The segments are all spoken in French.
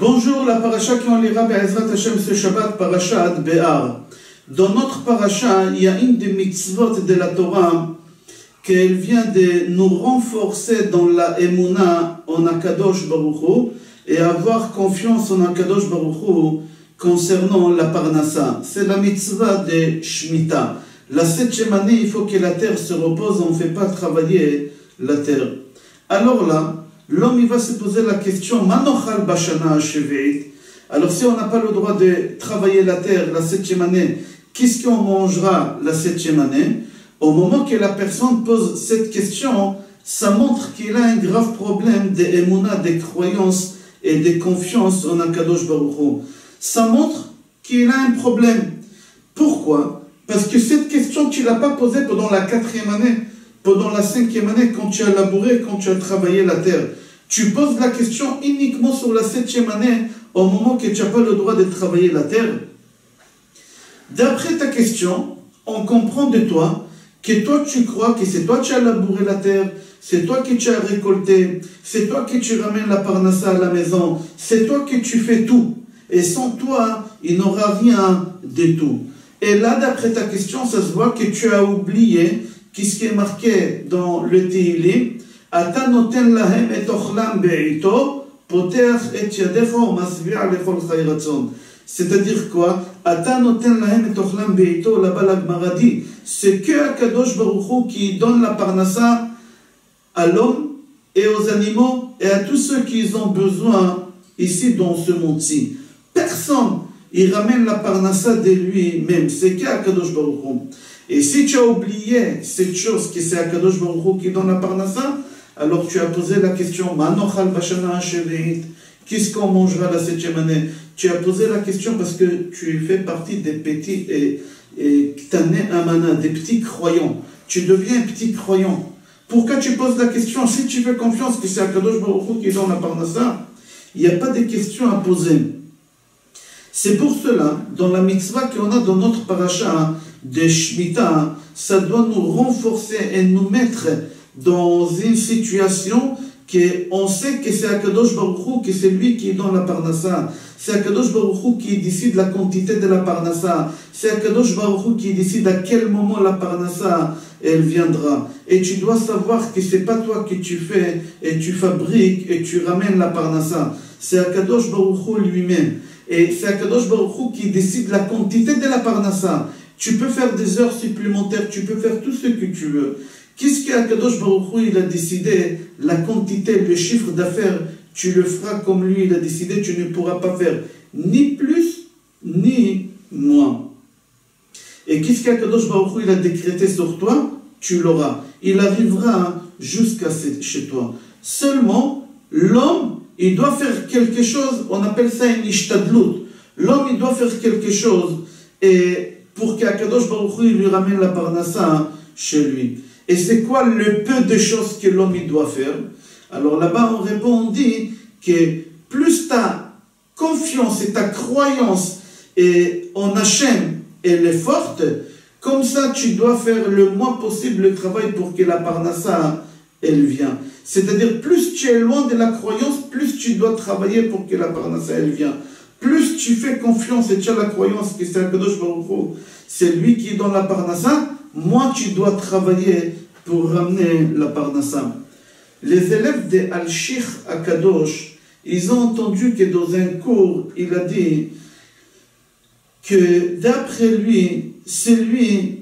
Bonjour, la paracha qu'on lira Be'ezrat Hashem ce Shabbat, parashat Be'ar. Dans notre paracha, il y a une des mitzvot de la Torah qu'elle vient de nous renforcer dans la Emunah en Akadosh Baruch Hu et avoir confiance en Akadosh Baruch Hu concernant la Parnassa. C'est la mitzvah de Shemitah. La 7e année, il faut que la terre se repose, on ne fait pas travailler la terre. Alors là, l'homme il va se poser la question, Manochal Bashana Shevi'it. Alors si on n'a pas le droit de travailler la terre la 7e année, qu'est-ce qu'on mangera la 7e année? Au moment que la personne pose cette question, ça montre qu'il a un grave problème d'émouna, de croyance et de confiance en Akadosh Baruch Hu. Ça montre qu'il a un problème. Pourquoi? Parce que cette question, tu ne l'as pas posée pendant la 4e année, pendant la 5e année, quand tu as labouré, quand tu as travaillé la terre. Tu poses la question uniquement sur la 7e année, au moment que tu n'as pas le droit de travailler la terre. D'après ta question, on comprend de toi que toi tu crois que c'est toi qui as labouré la terre, c'est toi qui tu as récolté, c'est toi qui tu ramènes la parnassa à la maison, c'est toi qui tu fais tout. Et sans toi, il n'y aura rien de tout. Et là, d'après ta question, ça se voit que tu as oublié ce qui est marqué dans le Tehillim, Ata noten lahem et ochlam be'ito, poteach et yadecho masvi'a lechol chay ratzon. C'est-à-dire quoi? Ata noten lahem et ochlam be'ito, là-bas la Gemara dit, c'est que Akadosh Baruch Hu qui donne la parnassa à l'homme et aux animaux et à tous ceux qui ont besoin ici dans ce monde-ci. Personne, il ramène la parnassa de lui-même, c'est que Akadosh Baruch Hu. Et si tu as oublié cette chose que c'est Akadosh Baruch Hu qui donne la parnassa, alors tu as posé la question, Manochal Bashana Shevi'it, qu'est-ce qu'on mangera la 7e année? Tu as posé la question parce que tu fais partie des petits Ktané Amana, des petits croyants. Tu deviens un petit croyant. Pourquoi tu poses la question? Si tu fais confiance que c'est Akadosh Baruch Hu qui donne la parnassa, il n'y a pas de questions à poser. C'est pour cela, dans la mitzvah qu'on a dans notre paracha de Shemitah, ça doit nous renforcer et nous mettre dans une situation qu'on sait que c'est Akadosh Baruch Hu, que c'est lui qui est dans la parnassa. C'est Akadosh Baruch Hu qui décide la quantité de la parnassa. C'est Akadosh Baruch Hu qui décide à quel moment la parnassa elle viendra. Et tu dois savoir que c'est pas toi que tu fais et tu fabriques et tu ramènes la parnassa. C'est Akadosh Baruch Hu lui-même. Et c'est Akadosh Baruch Hu qui décide la quantité de la parnassa. Tu peux faire des heures supplémentaires, tu peux faire tout ce que tu veux. Qu'est-ce qu'Akadosh Baruch Hu il a décidé? La quantité, le chiffre d'affaires, tu le feras comme lui il a décidé, tu ne pourras pas faire ni plus ni moins. Et qu'est-ce qu'Akadosh Baruch Hu il a décrété sur toi? Tu l'auras. Il arrivera jusqu'à chez toi. Seulement, l'homme, il doit faire quelque chose, on appelle ça une ishtadlut. L'homme, il doit faire quelque chose et pour qu'Akadosh Baruch Hu il lui ramène la parnassa chez lui. Et c'est quoi le peu de choses que l'homme il doit faire? Alors là-bas, on répond, on dit que plus ta confiance et ta croyance en Hachem elle est forte, comme ça tu dois faire le moins possible le travail pour que la parnassa elle vienne. C'est-à-dire, plus tu es loin de la croyance, plus tu dois travailler pour que la parnassa elle vienne. Plus tu fais confiance et tu as la croyance que c'est Akadosh Baruch Hu, c'est lui qui est dans la parnassa, moins tu dois travailler pour ramener la parnassa. Les élèves de Al-Shich Akadosh, ils ont entendu que dans un cours, il a dit que d'après lui, c'est lui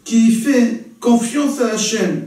qui fait confiance à Hachem,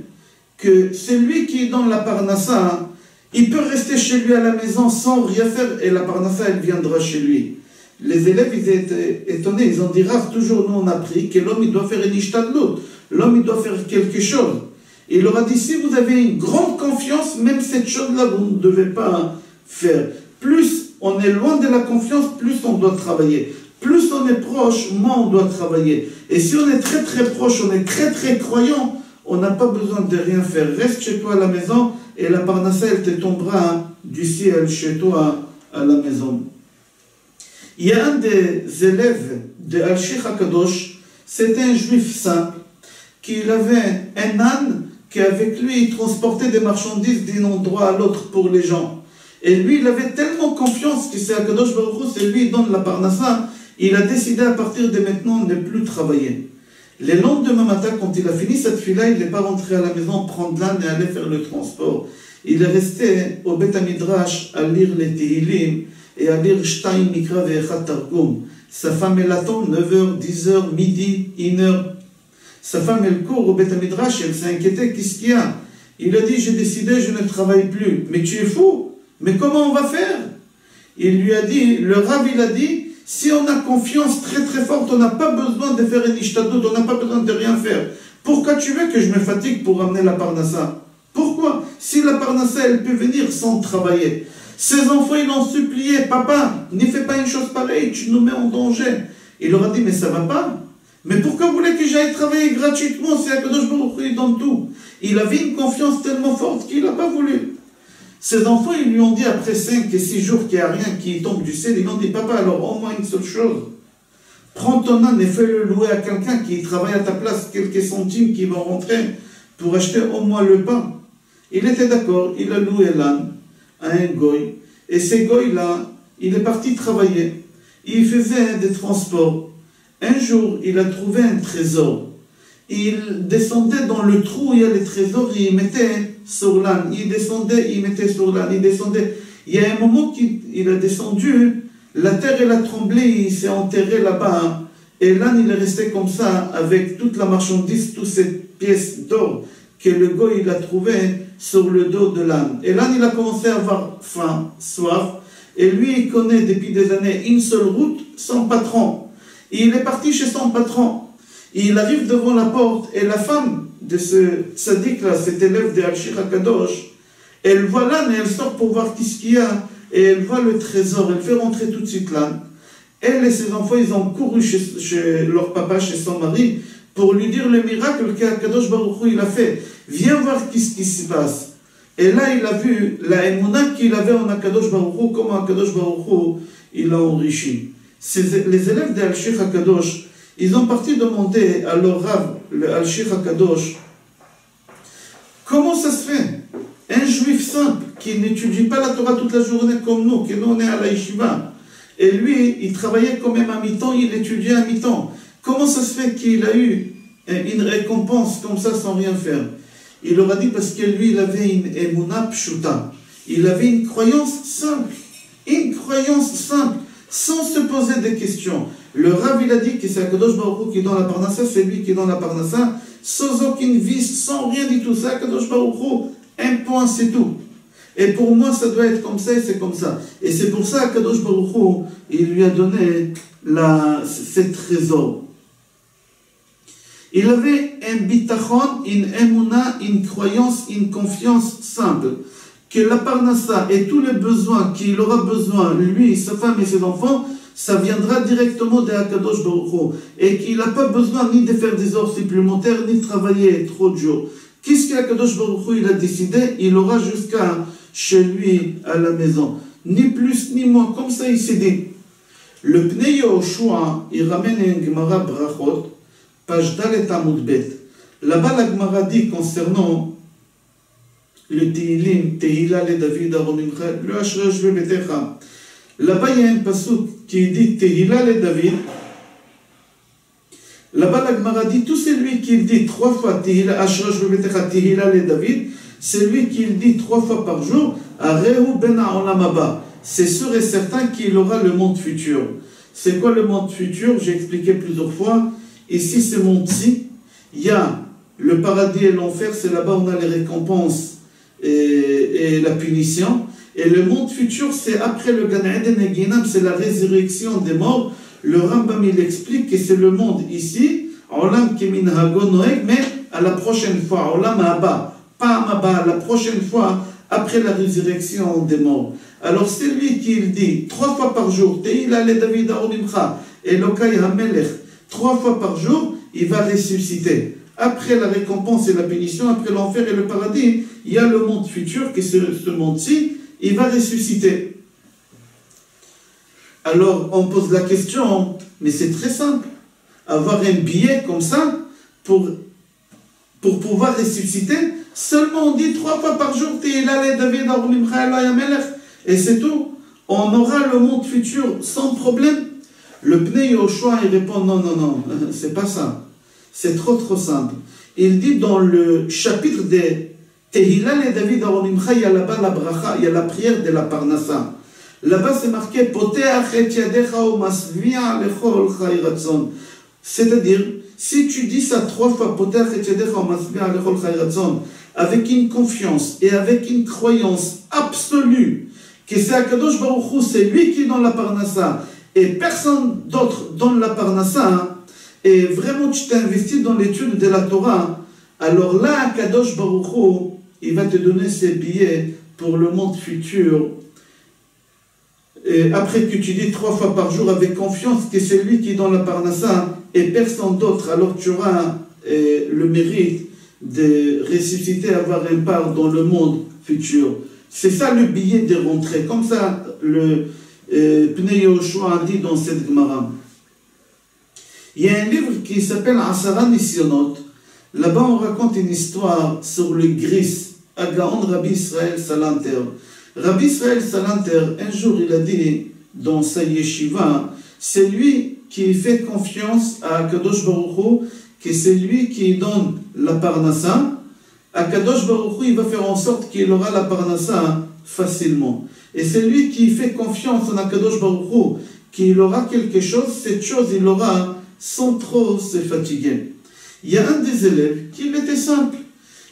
que c'est lui qui est dans la parnassa, il peut rester chez lui à la maison sans rien faire et la parnassa elle viendra chez lui. Les élèves ils étaient étonnés, ils ont dit Rav, toujours nous on a appris que l'homme il doit faire une ishtadlut, l'homme il doit faire quelque chose. Il leur a dit si vous avez une grande confiance, même cette chose-là vous ne devez pas faire. Plus on est loin de la confiance, plus on doit travailler. Plus on est proche, moins on doit travailler. Et si on est très très proche, on est très très croyant, on n'a pas besoin de rien faire. Reste chez toi à la maison et la parnassa elle te tombera du ciel chez toi à la maison. Il y a un des élèves de Al-Shich Akadosh, c'était un juif simple, qui avait un âne qui avec lui il transportait des marchandises d'un endroit à l'autre pour les gens. Et lui, il avait tellement confiance que c'est Akadosh Baruch Hu, c'est lui qui donne la parnassa, il a décidé à partir de maintenant de ne plus travailler. Le lendemain matin, quand il a fini cette fila, il n'est pas rentré à la maison prendre l'âne et aller faire le transport. Il est resté au Beth Midrash à lire les Tehillim et à lire Shtaim Mikra ve'Echad Targum. Sa femme, elle attend 9h, 10h, midi, 1h. Sa femme, elle court au Beth Midrash, elle s'est inquiétée, qu'est-ce qu'il y a? Il a dit, j'ai décidé, je ne travaille plus. Mais tu es fou? Mais comment on va faire? Il lui a dit, le Rav, il a dit, si on a confiance très très forte, on n'a pas besoin de faire une ishtadut, on n'a pas besoin de rien faire. Pourquoi tu veux que je me fatigue pour amener la parnassa? Pourquoi? Si la parnassa, elle peut venir sans travailler. Ses enfants, ils l'ont supplié, papa, ne fais pas une chose pareille, tu nous mets en danger. Il leur a dit, mais ça va pas. Mais pourquoi vous voulez que j'aille travailler gratuitement? C'est Akadosh Baruch Hu, il donne tout. Il avait une confiance tellement forte qu'il n'a pas voulu. Ses enfants, ils lui ont dit après 5 et 6 jours qu'il n'y a rien qui tombe du ciel, ils lui ont dit, papa, alors au moins une seule chose. Prends ton âne et fais-le louer à quelqu'un qui travaille à ta place, quelques centimes qui vont rentrer pour acheter au moins le pain. Il était d'accord, il a loué l'âne à un goy. Et ce goy-là, il est parti travailler. Il faisait des transports. Un jour, il a trouvé un trésor. Il descendait dans le trou où il y a les trésors et il mettait sur l'âne. Il descendait, il mettait sur l'âne, il descendait. Il y a un moment qu'il a descendu, la terre elle a tremblé, il s'est enterré là-bas. Et l'âne il est resté comme ça avec toute la marchandise, toutes ces pièces d'or que le goy il a trouvé sur le dos de l'âne. Et l'âne il a commencé à avoir faim, soif. Et lui il connaît depuis des années une seule route, son patron. Et il est parti chez son patron. Et il arrive devant la porte et la femme de ce tzaddik-là, cet élève de Al-Shir HaKadosh, elle voit l'âne et elle sort pour voir qu'est-ce qu'il y a. Et elle voit le trésor, elle fait rentrer tout de suite l'âne. Elle et ses enfants, ils ont couru chez leur papa, chez son mari, pour lui dire le miracle qu'Akadosh Baruch Hu il a fait. Viens voir qu'est-ce qui se passe. Et là, il a vu la émouna qu'il avait en Akadosh Baruch Hu, comment Akadosh Baruch Hu il l'a enrichi. Les élèves de Al-Shir HaKadosh, ils ont parti demander à leur Rav, le Al-Shir HaKadosh, comment ça se fait? Un juif simple qui n'étudie pas la Torah toute la journée comme nous, qui nous on est à la yeshiva, et lui, il travaillait quand même à mi-temps, il étudiait à mi-temps. Comment ça se fait qu'il a eu une récompense comme ça sans rien faire? Il leur a dit parce que lui, il avait une emuna pshuta. Il avait une croyance simple, sans se poser des questions. Le Rav, il a dit que c'est Akadosh Baruch Hu qui donne la parnassa, c'est lui qui donne la parnassa, sans aucune vis, sans rien du tout. C'est Akadosh Baruch Hu, un point, c'est tout. Et pour moi, ça doit être comme ça et c'est comme ça. Et c'est pour ça qu'Akadosh Baruch Hu, il lui a donné ces trésors. Il avait un bitachon, une emuna, une croyance, une confiance simple. Que la parnassa et tous les besoins qu'il aura besoin, lui, sa femme et ses enfants, ça viendra directement de Akadosh Baruch Hu. Et qu'il n'a pas besoin ni de faire des heures supplémentaires, ni de travailler trop de jours. Qu'est-ce qu'Akadosh Baruch Hu il a décidé? Il aura jusqu'à chez lui, à la maison. Ni plus ni moins. Comme ça, il s'est dit. Le Pnei Yehoshua, il ramène une Gemara Brachot, page Dalet Amud Bet. Là-bas, la Gemara dit concernant le Tehillim, Tehila le David Aromimcha, le Ashresh Bebetecha. Là-bas, il y a un pasuk qui dit Tehila le David. Là-bas, la Gemara dit tout celui qui dit 3 fois Tehila, Ashresh Bebetecha, Tehila le David, c'est lui qui le dit 3 fois par jour, Arehu ben ha'olam haba. C'est sûr et certain qu'il aura le monde futur. C'est quoi le monde futur? J'ai expliqué plusieurs fois. Ici, ce monde-ci, il y a le paradis et l'enfer, c'est là-bas où on a les récompenses et la punition. Et le monde futur, c'est après le Gan Eden et Ginam, c'est la résurrection des morts. Le Rambam, il explique que c'est le monde ici, Olam Kemin Hago Noeg, mais à la prochaine fois, Olam Haba, pas Haba, la prochaine fois, après la résurrection des morts. Alors c'est lui qui il dit 3 fois par jour, Tehila le David Aromimcha, Elokai HaMelech, 3 fois par jour, il va ressusciter. Après la récompense et la punition, après l'enfer et le paradis, il y a le monde futur, qui est ce monde-ci, il va ressusciter. Alors on pose la question, mais c'est très simple, avoir un billet comme ça, pour pouvoir ressusciter, seulement on dit 3 fois par jour, Tehila le David Aromimcha Elokai HaMelech. et c'est tout. On aura le monde futur sans problème. Le Pnei Yoshua, il répond non, non, non, c'est pas ça. C'est trop simple. Il dit dans le chapitre des Tehillah le David Aronimcha, il y a là-bas la bracha, il y a la prière de la Parnassa. Là-bas c'est marqué Poteach et yadecha umasvi'a lechol chai ratzon. C'est-à-dire, si tu dis ça 3 fois, Poteach et yadecha umasvi'a lechol chai ratzon, avec une confiance et avec une croyance absolue que c'est Akadosh Baruch Hu, c'est lui qui donne la Parnassa et personne d'autre donne la Parnassa, et vraiment tu t'es investi dans l'étude de la Torah, alors là, Akadosh Baruch Hu, il va te donner ses billets pour le monde futur. Et après que tu dis 3 fois par jour avec confiance que c'est lui qui donne la Parnassa et personne d'autre, alors tu auras le mérite de ressusciter, avoir une part dans le monde futur. C'est ça le billet de rentrée. Comme ça, le Pnei Yoshua a dit dans cette Gemara. Il y a un livre qui s'appelle Asara Nisyonot. Là-bas, on raconte une histoire sur le Gris, Agaon Rabbi Israël Salanter. Rabbi Israël Salanter, un jour, il a dit dans sa yeshiva, c'est lui qui fait confiance à Kadosh Baruch Hu, que c'est lui qui donne la Parnassa. Akadosh Baruch Hu, il va faire en sorte qu'il aura la Parnassa facilement. Et c'est lui qui fait confiance en Akadosh Baruch Hu, qu'il aura quelque chose, cette chose, il l'aura sans trop se fatiguer. Il y a un des élèves qui était simple.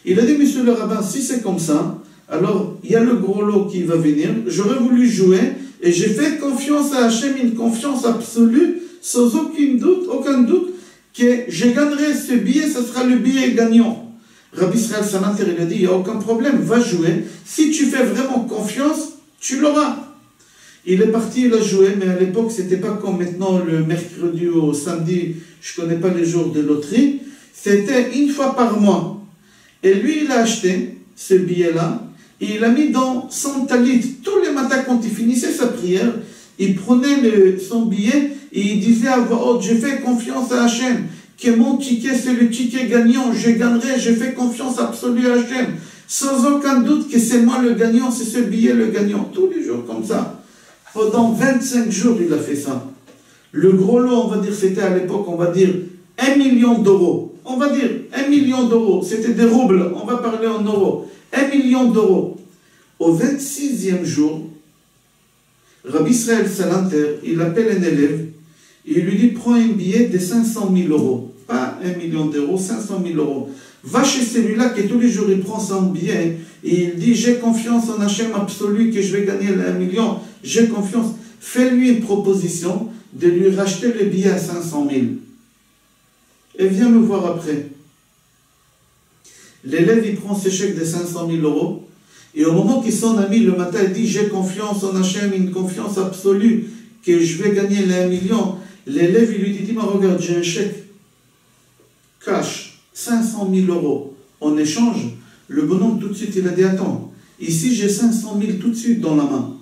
Il a dit, monsieur le rabbin, si c'est comme ça, alors il y a le gros lot qui va venir, j'aurais voulu jouer, et j'ai fait confiance à Hachem, une confiance absolue, sans aucun doute, que je gagnerai ce billet, ce sera le billet gagnant. Rabbi Israël Salanter, il a dit, il n'y a aucun problème, va jouer, si tu fais vraiment confiance, tu l'auras. Il est parti, il a joué, mais à l'époque, ce n'était pas comme maintenant, le mercredi ou samedi, je ne connais pas les jours de loterie, c'était une fois par mois. Et lui, il a acheté ce billet-là, et il a mis dans son talit. Tous les matins, quand il finissait sa prière, il prenait son billet et il disait à voix haute, je fais confiance à Hachem, que mon ticket, c'est le ticket gagnant, je gagnerai, je fais confiance absolue à Hachem, sans aucun doute que c'est moi le gagnant, c'est ce billet le gagnant, tous les jours comme ça. Pendant 25 jours, il a fait ça. Le gros lot, on va dire, c'était à l'époque, on va dire, 1 million d'euros. On va dire 1 million d'euros. C'était des roubles, on va parler en euros. 1 million d'euros. Au 26e jour, Rabbi Israël Salanter, il appelle un élève, et il lui dit, prends un billet de 500 000 euros. Pas 1 million d'euros, 500 000 euros. Va chez celui-là qui tous les jours il prend son billet, et il dit, j'ai confiance en Hachem absolu que je vais gagner le 1 million. J'ai confiance. Fais-lui une proposition de lui racheter le billet à 500 000. Et viens me voir après. L'élève, il prend ses chèques de 500 000 euros, et au moment qu'il son ami le matin, il dit, j'ai confiance en Hachem, une confiance absolue, que je vais gagner les 1 million. L'élève, il lui dit, dis-moi, regarde, j'ai un chèque, cash, 500 000 euros. En échange, le bonhomme, tout de suite, il a dit, attends, ici, j'ai 500 000 tout de suite dans la main.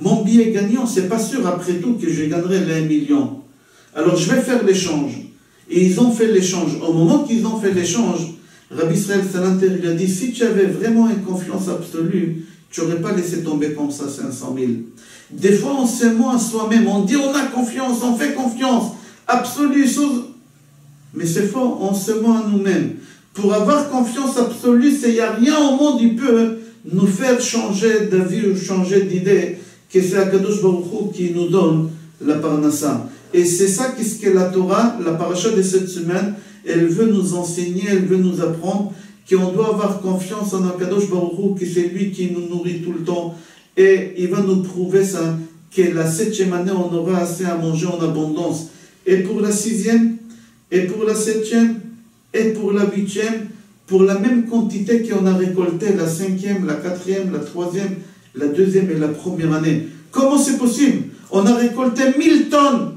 Mon billet gagnant, c'est pas sûr, après tout, que je gagnerai les 1 million. Alors, je vais faire l'échange. Et ils ont fait l'échange. Au moment qu'ils ont fait l'échange, Rabbi Israël Salanter, il a dit, si tu avais vraiment une confiance absolue, tu n'aurais pas laissé tomber comme ça 500 000. Des fois, on se ment à soi-même. On dit, on a confiance, on fait confiance absolue. Mais c'est faux, on se ment à nous-mêmes. Pour avoir confiance absolue, il n'y a rien au monde qui peut nous faire changer d'avis ou changer d'idée, que c'est Akadosh Baruch Hu qui nous donne la Parnassa. Et c'est ça qu'est-ce que la Torah, la paracha de cette semaine, elle veut nous enseigner, elle veut nous apprendre qu'on doit avoir confiance en Akadosh Baruch Hu, que c'est lui qui nous nourrit tout le temps. Et il va nous prouver ça, que la 7e année, on aura assez à manger en abondance. Et pour la 6e, et pour la 7e, et pour la 8e, pour la même quantité qu'on a récolté la 5e, la 4e, la 3e, la 2e et la 1re année. Comment c'est possible? On a récolté 1000 tonnes.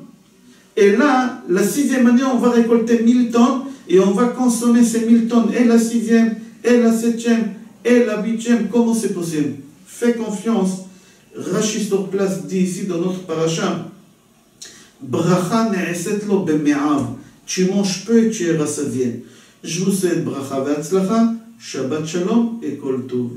Et là, la 6e année, on va récolter 1000 tonnes et on va consommer ces 1000 tonnes. Et la 6e, et la 7e, et la 8e. Comment c'est possible? Fais confiance. Rashi sur place dit ici dans notre paracha, Bracha ne'eset lo beme'av. Tu manges peu et tu es rassasié. Je vous souhaite bracha ve'atzlacha, Shabbat shalom et kol tov.